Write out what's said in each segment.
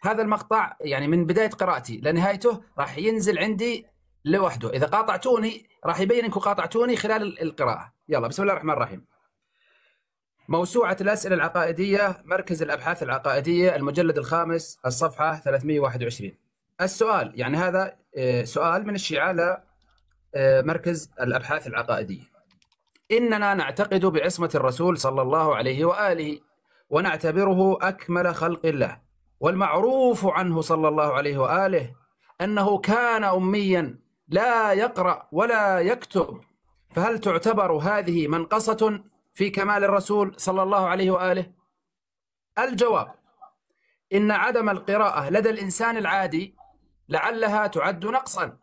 هذا المقطع يعني من بداية قراءتي لنهايته راح ينزل عندي لوحده. إذا قاطعتوني راح يبين أنكم قاطعتوني خلال القراءة. يلا بسم الله الرحمن الرحيم. موسوعة الأسئلة العقائدية، مركز الأبحاث العقائدية، المجلد الخامس، الصفحة 321. السؤال يعني هذا سؤال من الشيعة لمركز الأبحاث العقائدية. إننا نعتقد بعصمة الرسول صلى الله عليه وآله ونعتبره أكمل خلق الله، والمعروف عنه صلى الله عليه وآله أنه كان أميا لا يقرأ ولا يكتب، فهل تعتبر هذه منقصة في كمال الرسول صلى الله عليه وآله؟ الجواب: إن عدم القراءة لدى الإنسان العادي لعلها تعد نقصا،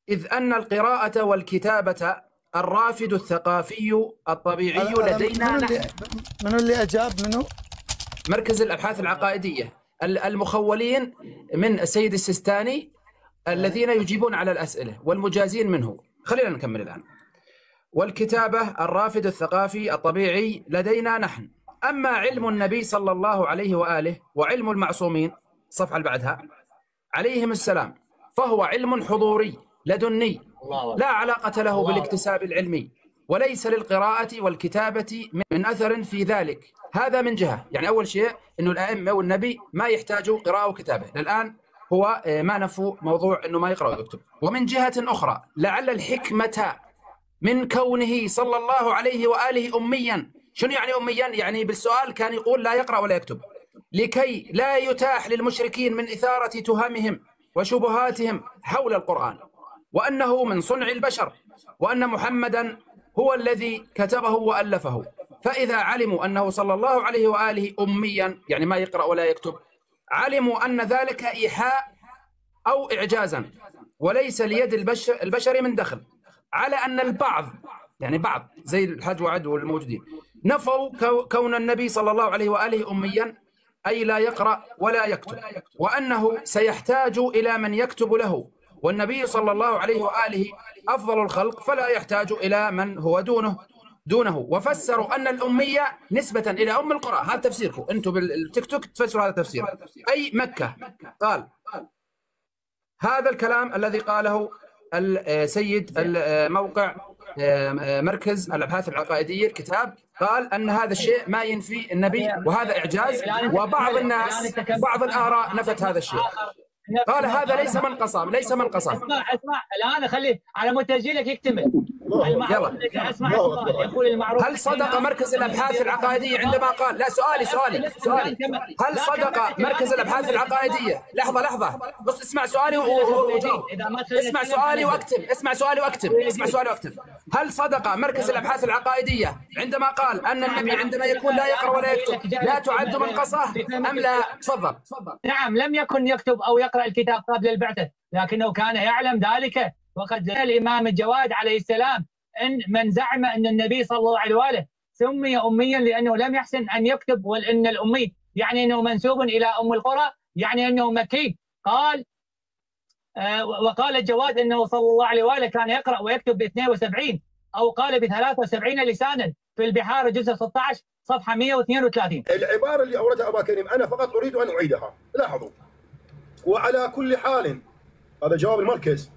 إذ أن القراءة والكتابة الرافد الثقافي الطبيعي لدينا نحن. منو اللي أجاب؟ منو؟ مركز الأبحاث العقائدية، المخولين من السيد السيستاني الذين يجيبون على الأسئلة والمجازين منه. خلينا نكمل الآن. والكتابة الرافد الثقافي الطبيعي لدينا نحن. أما علم النبي صلى الله عليه وآله وعلم المعصومين، الصفحة اللي بعدها، عليهم السلام، فهو علم حضوري لدني لا علاقة له بالاكتساب العلمي، وليس للقراءة والكتابة من أثر في ذلك. هذا من جهة، يعني أول شيء أنه الأئمة والنبي ما يحتاجوا قراءة وكتابة. للآن هو ما نفوا موضوع أنه ما يقرأ ويكتب. ومن جهة أخرى لعل الحكمة من كونه صلى الله عليه وآله أميا. شنو يعني أميا؟ يعني بالسؤال كان يقول لا يقرأ ولا يكتب، لكي لا يتاح للمشركين من إثارة تهمهم وشبهاتهم حول القرآن، وأنه من صنع البشر، وأن محمدا هو الذي كتبه وألفه. فإذا علموا أنه صلى الله عليه وآله أميا، يعني ما يقرأ ولا يكتب، علموا أن ذلك إيحاء أو إعجازا، وليس ليد البشر من دخل. على أن البعض، يعني بعض زي الحاج وعد والموجودين، نفوا كون النبي صلى الله عليه وآله أميا، أي لا يقرأ ولا يكتب، وأنه سيحتاج إلى من يكتب له، والنبي صلى الله عليه وآله أفضل الخلق فلا يحتاج إلى من هو دونه. وفسروا أن الأمية نسبة إلى أم القرى. هذا تفسيركم أنتم بالتيك توك، تفسروا هذا التفسير، أي مكة. قال هذا الكلام الذي قاله السيد الموقع مركز الأبحاث العقائدية الكتاب، قال أن هذا الشيء ما ينفي النبي وهذا إعجاز، وبعض الناس بعض الآراء نفت هذا الشيء. قال هذا ليس منقصا، ليس منقصا. اسمع الآن، خليه على متسجيلك يكتمل. يلا. هل صدق مركز الأبحاث العقائدية عندما قال، لا سؤالي هل صدق مركز الأبحاث العقائدية، لحظة بص اسمع سؤالي اسمع سؤالي واكتب. هل صدق مركز الأبحاث العقائدية عندما قال أن النبي عندما يكون لا يقرأ ولا يكتب لا تعد منقصة أم لا؟ تفضل. نعم، لم يكن يكتب أو يقرأ الكتاب قبل البعثة، لكنه كان يعلم ذلك. وقد الإمام الجواد عليه السلام إن من زعم أن النبي صلى الله عليه وآله سمي أميا لأنه لم يحسن أن يكتب، وأن الأمي يعني أنه منسوب إلى أم القرى، يعني أنه مكي. قال وقال الجواد أنه صلى الله عليه وآله كان يقرأ ويكتب ب 72 أو قال ب 73 لسانا في البحار جزء 16 صفحة 132. العبارة اللي أوردها أبا كريم أنا فقط أريد أن أعيدها. لاحظوا: وعلى كل حال، هذا جواب المركز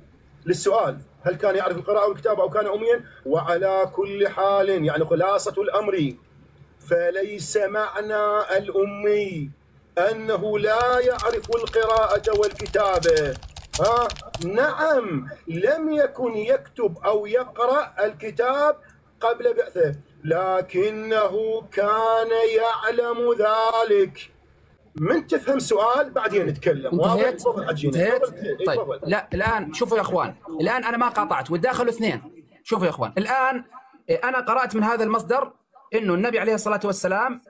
للسؤال هل كان يعرف القراءة والكتابة أو كان أميا. وعلى كل حال يعني خلاصة الأمر، فليس معنى الأمي أنه لا يعرف القراءة والكتابة. نعم، لم يكن يكتب أو يقرأ الكتاب قبل بعثه، لكنه كان يعلم ذلك. من تفهم سؤال بعدين نتكلم. انتهيت؟ طيب لا الآن شوفوا يا أخوان، الآن أنا ما قاطعت والداخل اثنين. شوفوا يا أخوان، الآن أنا قرأت من هذا المصدر إنه النبي عليه الصلاة والسلام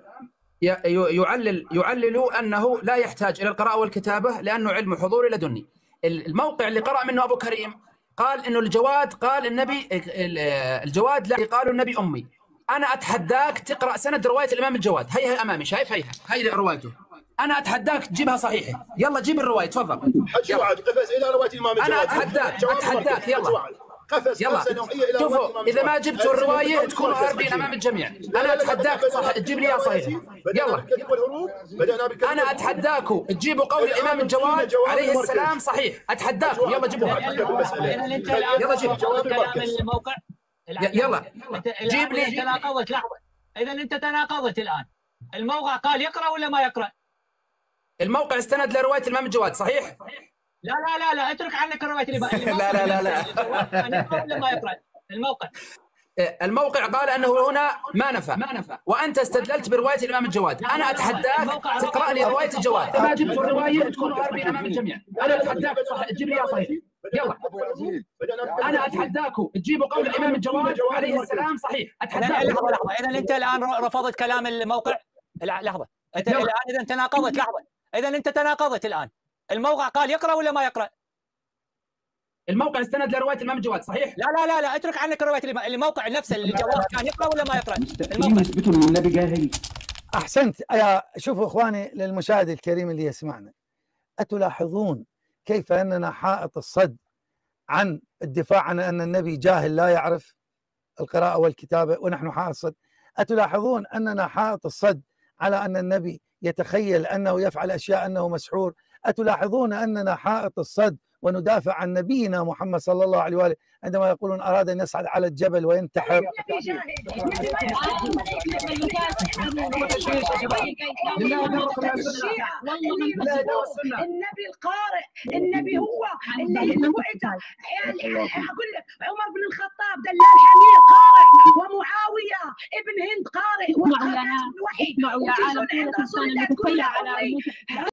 يعلل أنه لا يحتاج إلى القراءة والكتابة لأنه علم حضوري لدني. الموقع اللي قرأ منه أبو كريم قال إنه الجواد قال النبي، الجواد لا قالوا النبي أمي. أنا أتحداك تقرأ سند رواية الإمام الجواد، هي أمامي، شايف هي روايته. أنا أتحداك تجيبها صحيحة. يلا جيب الرواية تفضل. حج وعد قفز إلى رواية الإمام الجواد. أنا أتحداك يلا قفز قفزه نوعيه الى شوفوا اذا ما جبتوا الروايه تكونوا هاربين امام الجميع. انا اتحداك تجيب لي اياه صحيح. يلا انا اتحداكم تجيبوا قول الامام الجواد عليه السلام صحيح. اتحداكم يلا جيبوها. يلا جيب كلام الموقع. يلا جيب لي. تناقضت لحظه. اذا انت تناقضت الان. الموقع قال يقرا ولا ما يقرا؟ الموقع استند لروايه الامام الجواد صحيح؟ لا لا لا لا اترك عنك روايه الامام. لا لا لا لا. يقرا ولا ما يقرا؟ الموقع قال انه هنا ما نفى وانت استدللت بروايه الامام الجواد. انا اتحداك تقرا لي روايه الجواد. ما جبتوا الروايه تكونوا هاربين امام الجميع. انا اتحداك تجيب لي اياه صحيح. يلا انا اتحداكم تجيبوا قول الامام الجواد عليه السلام صحيح. اتحداكم. لحظه اذا انت الان رفضت كلام الموقع. لحظه انت الان اذا تناقضت. لحظه اذا انت تناقضت الان. الموقع قال يقرا ولا ما يقرا؟ الموقع استند لروايه الامام الجواد صحيح؟ لا لا لا لا اترك عنك روايه الموقع نفسه. الجواد كان يقرا ولا ما يقرا؟ الموقع يثبتوا ان النبي جاهلي. احسنت. شوفوا اخواني للمشاهد الكريم اللي يسمعنا، اتلاحظون كيف اننا حائط الصد عن الدفاع عن ان النبي جاهل لا يعرف القراءه والكتابه ونحن حائط الصد؟ اتلاحظون اننا حائط الصد على ان النبي يتخيل انه يفعل اشياء انه مسحور؟ اتلاحظون اننا حائط الصد وندافع عن نبينا محمد صلى الله عليه واله عندما يقولون اراد ان يصعد على الجبل وينتحر؟ النبي القارئ، النبي هو اللي وقته. اقول لك عمر بن الخطاب دلال حمير قارئ، ومعاويه ابن هند قارئ، وخاتم الوحي.